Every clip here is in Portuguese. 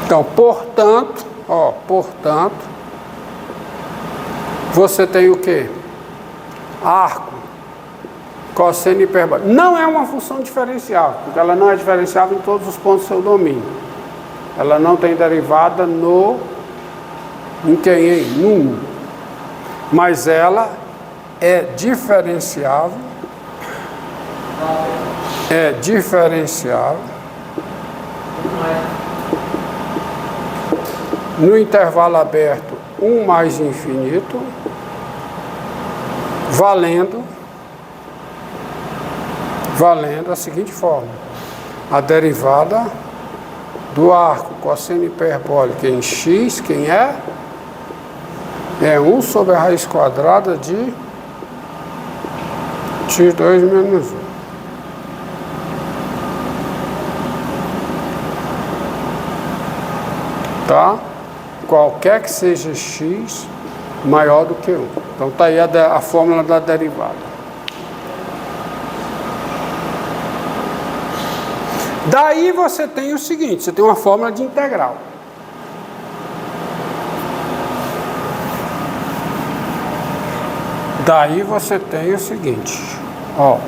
Então, portanto, você tem o quê? Arco, cosseno hiperbólico. Não é uma função diferenciável, porque ela não é diferenciável em todos os pontos do seu domínio. Ela não tem derivada em quem? No 1. Mas ela é diferenciável. No intervalo aberto 1 mais infinito, valendo a seguinte forma: a derivada do arco cosseno hiperbólico em x, quem é? É 1 sobre a raiz quadrada de x2 menos 1. Tá? Qualquer que seja x maior do que 1. Então tá aí a fórmula da derivada. Daí você tem o seguinte, você tem uma fórmula de integral. Daí você tem o seguinte, ó,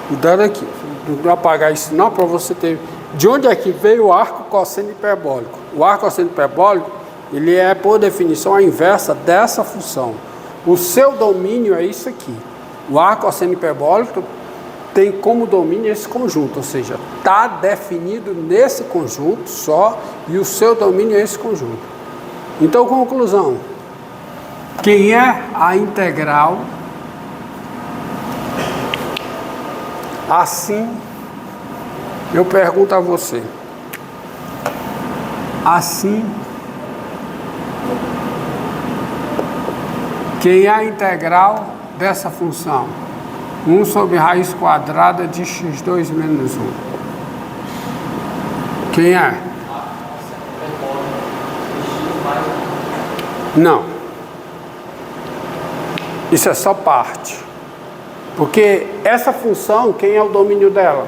cuidado aqui, não vou apagar isso não, para você ter, de onde é que veio o arco cosseno hiperbólico? O arco cosseno hiperbólico, ele é, por definição, a inversa dessa função. O seu domínio é isso aqui. O arco cosseno hiperbólico tem como domínio esse conjunto, ou seja, está definido nesse conjunto só, e o seu domínio é esse conjunto. Então, conclusão. Quem é a integral assim, eu pergunto a você, assim, quem é a integral dessa função? 1 sobre raiz quadrada de x2 menos 1. Quem é? Não. Isso é só parte. Porque essa função, quem é o domínio dela?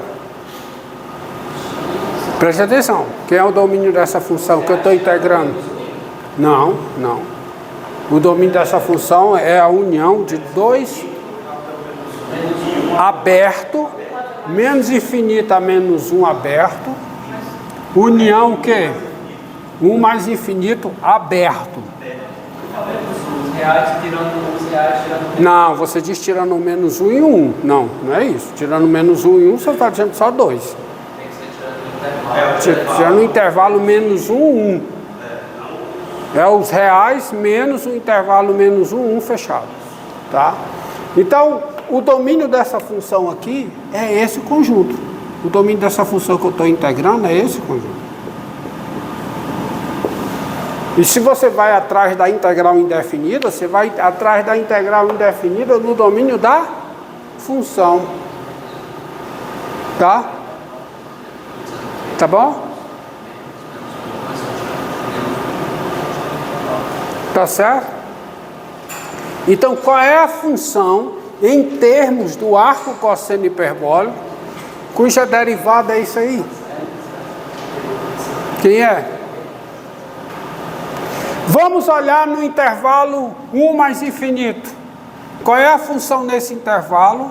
Preste atenção. Quem é o domínio dessa função que eu estou integrando? Não. O domínio dessa função é a união de dois aberto, menos infinito a menos 1 aberto. União o quê? 1 mais infinito aberto. Não, você diz tirando menos 1 e 1. Não é isso. Tirando menos 1 e 1, você está dizendo só 2. Tirando o intervalo menos 1, 1. É os reais menos o intervalo menos 1, 1 fechado. Tá? Então, o domínio dessa função aqui é esse conjunto. O domínio dessa função que eu estou integrando é esse conjunto. E se você vai atrás da integral indefinida, você vai atrás da integral indefinida no domínio da função. Tá? Tá bom? Tá certo? Então, qual é a função em termos do arco cosseno hiperbólico, cuja derivada é isso aí? Quem é? Vamos olhar no intervalo 1 mais infinito. Qual é a função nesse intervalo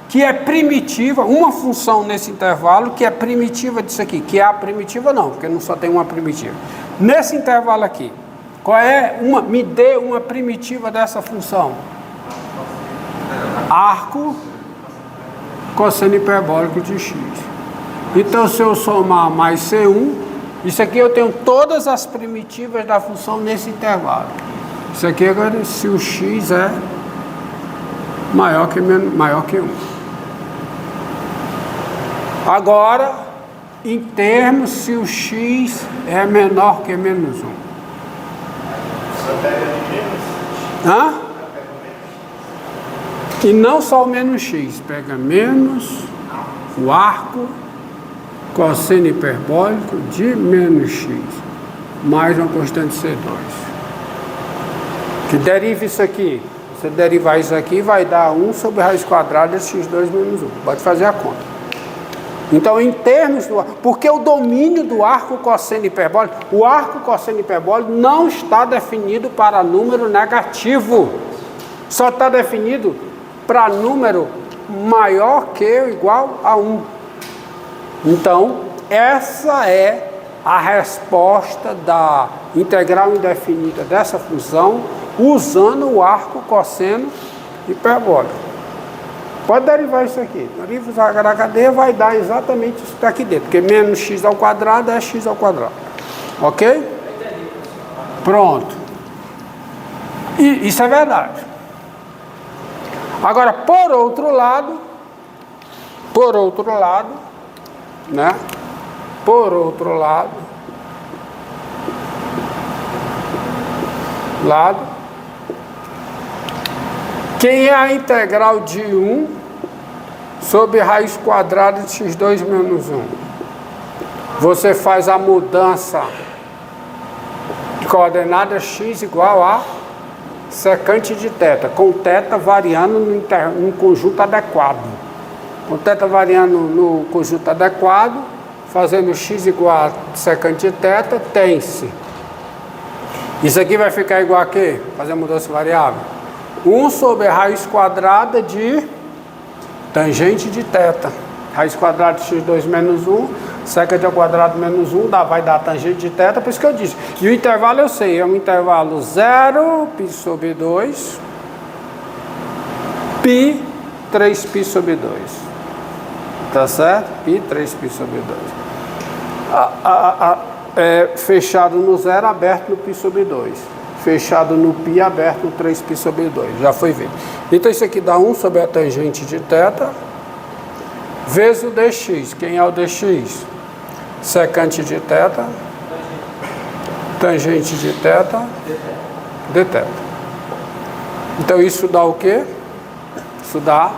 que é primitiva? Uma função nesse intervalo que é primitiva disso aqui. Que é a primitiva não, porque não só tem uma primitiva. Nesse intervalo aqui, qual é me dê uma primitiva dessa função? Arco cosseno hiperbólico de x. Então, se eu somar mais C1, isso aqui eu tenho todas as primitivas da função nesse intervalo. Isso aqui agora, se o x é maior que 1. Agora, em termos, se o x é menor que menos 1. Hã? E não só o menos x, pega menos o arco cosseno hiperbólico de menos x, mais uma constante C2. Que deriva isso aqui. Se derivar isso aqui, vai dar 1 sobre a raiz quadrada de x2 menos 1. Pode fazer a conta. Então, em termos do... Porque o domínio do arco cosseno hiperbólico, o arco cosseno hiperbólico não está definido para número negativo. Só está definido para número maior que ou igual a 1. Então, essa é a resposta da integral indefinida dessa função usando o arco cosseno hiperbólico. Pode derivar isso aqui. Derivar HD vai dar exatamente isso daqui dentro, porque menos x ao quadrado é x ao quadrado. Ok? Pronto. E isso é verdade. Agora, por outro lado, né? Por outro lado, quem é a integral de 1 sobre raiz quadrada de x2 menos 1? Você faz a mudança de coordenada x igual a secante de θ, com θ variando no conjunto adequado. Com θ variando no conjunto adequado, fazendo x igual a secante de θ, tem-se. Isso aqui vai ficar igual a quê? Fazer a mudança variável. 1 sobre a raiz quadrada de tangente de θ. Raiz quadrada de x2 menos 1, secante ao quadrado menos 1, vai dar tangente de θ, por isso que eu disse. E o intervalo eu sei, é um intervalo 0, π sobre 2, π, 3π sobre 2. Tá certo? Π, 3π sobre 2. Fechado no 0, aberto no π sobre 2. Fechado no π, aberto no 3π sobre 2. Já foi visto. Então isso aqui dá 1 sobre a tangente de θ, vezes o dx. Quem é o dx? Secante de θ, tangente de θ, dθ. Então isso dá o quê? Isso dá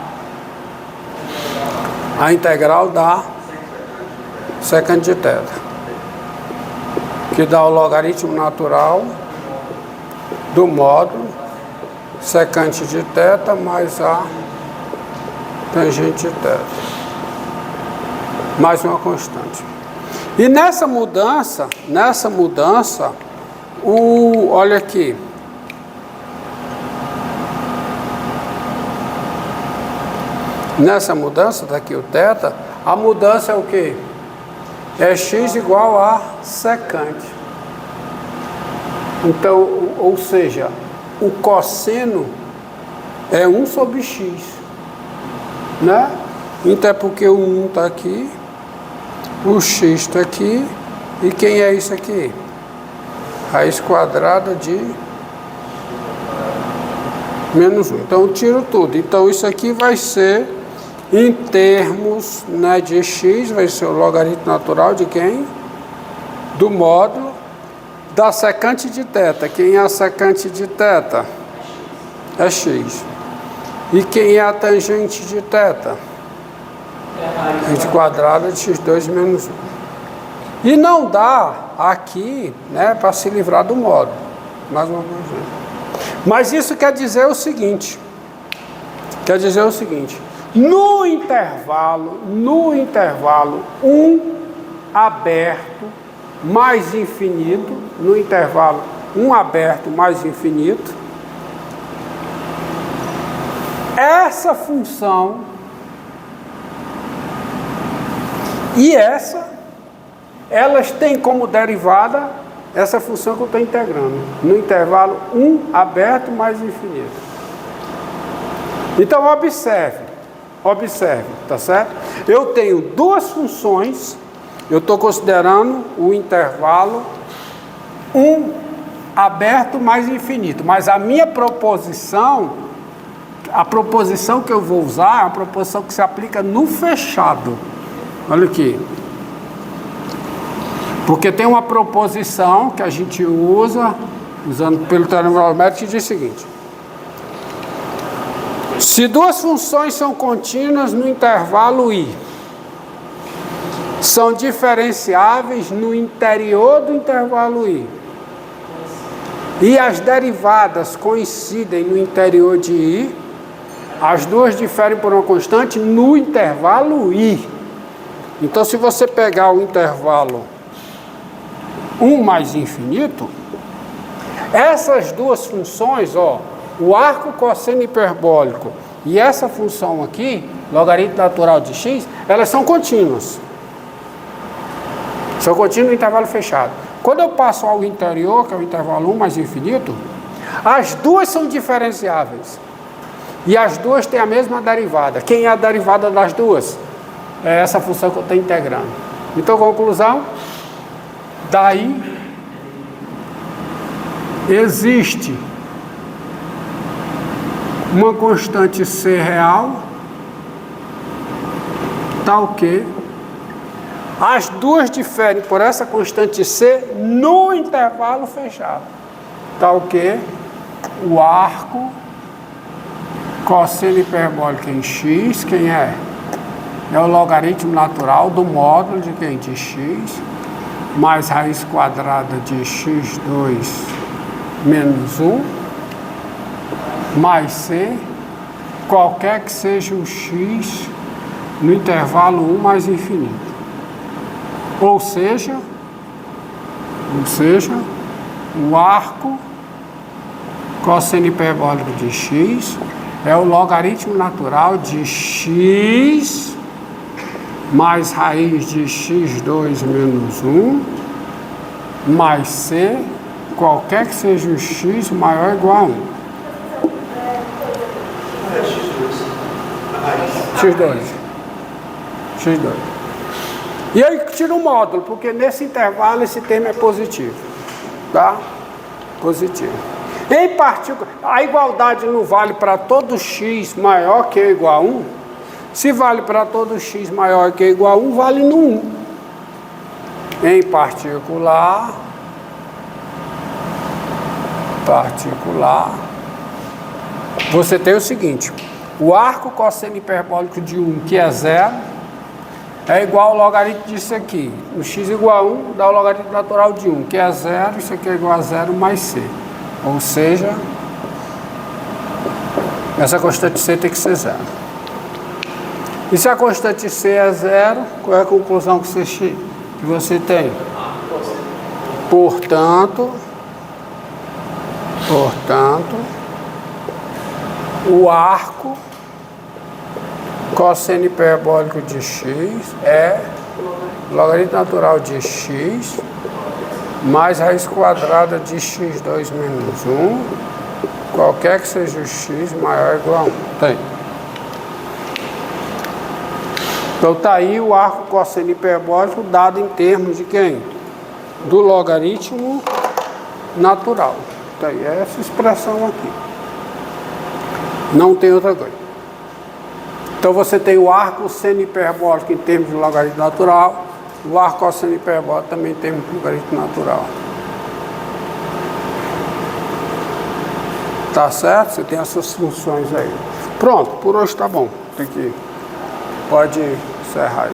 a integral da secante de θ, que dá o logaritmo natural do módulo secante de θ mais a tangente de θ, mais uma constante. E nessa mudança, olha aqui, nessa mudança, daqui o θ, a mudança é o quê? É x igual a secante. Então, ou seja, o cosseno é 1 sobre x, né? Então é porque o 1 está aqui, o x está aqui, e quem é isso aqui? Raiz quadrada de menos 1. Então eu tiro tudo. Então isso aqui vai ser, em termos, né, de x, vai ser o logaritmo natural de quem? Do módulo da secante de θ. Quem é a secante de θ? É x. E quem é a tangente de θ? Raiz quadrada de x2 menos 1. E não dá aqui, né, para se livrar do módulo. Mais uma vez. Mas isso quer dizer o seguinte. No intervalo 1 aberto mais infinito, no intervalo 1 aberto mais infinito, essa função e elas têm como derivada essa função que eu estou integrando, no intervalo 1 aberto mais infinito. Então observe, tá certo? Eu tenho duas funções. Eu estou considerando o intervalo 1 aberto mais infinito, mas a minha proposição, a proposição que eu vou usar é uma proposição que se aplica no fechado. Olha aqui. Porque tem uma proposição que a gente usa, usando pelo teorema geométrico, que diz o seguinte: se duas funções são contínuas no intervalo I, são diferenciáveis no interior do intervalo I, e as derivadas coincidem no interior de I, as duas diferem por uma constante no intervalo I. Então, se você pegar o intervalo 1 mais infinito, essas duas funções, ó, o arco cosseno hiperbólico e essa função aqui, logaritmo natural de x, elas são contínuas. São contínuas no intervalo fechado. Quando eu passo ao interior, que é o intervalo 1 mais infinito, as duas são diferenciáveis. E as duas têm a mesma derivada. Quem é a derivada das duas? É essa função que eu estou integrando. Então, conclusão, daí existe uma constante C real, tal que as duas diferem por essa constante C no intervalo fechado, tal que o arco cosseno hiperbólico em x, quem é? É o logaritmo natural do módulo de quem? De x, mais raiz quadrada de x2 menos 1, mais c, qualquer que seja o x no intervalo 1 mais infinito. Ou seja, o arco cosseno hiperbólico de x é o logaritmo natural de x mais raiz de x2 menos 1 mais c, qualquer que seja o x maior ou igual a 1. x2. E aí tira o módulo, porque nesse intervalo esse termo é positivo. Tá? Positivo. Em partícula, a igualdade não vale para todo x maior que ou igual a 1. Se vale para todo x maior que ou igual a 1, vale no 1. Em particular, você tem o seguinte: o arco cosseno hiperbólico de 1, que é 0, é igual ao logaritmo disso aqui. O x igual a 1 dá o logaritmo natural de 1, que é 0, isso aqui é igual a 0 mais c. Ou seja, essa constante c tem que ser 0. E se a constante c é 0, qual é a conclusão que você tem? Portanto, o arco cosseno hiperbólico de x é logaritmo natural de x mais raiz quadrada de x2 menos 1, qualquer que seja o x maior ou igual a 1. Tem. Então está aí o arco cosseno hiperbólico dado em termos de quem? Do logaritmo natural. Tá aí essa expressão aqui. Não tem outra coisa. Então você tem o arco seno hiperbólico em termos de logaritmo natural, o arco cosseno hiperbólico também em termos de logaritmo natural. Tá certo? Você tem essas funções aí. Pronto, por hoje tá bom. Pode encerrar aí.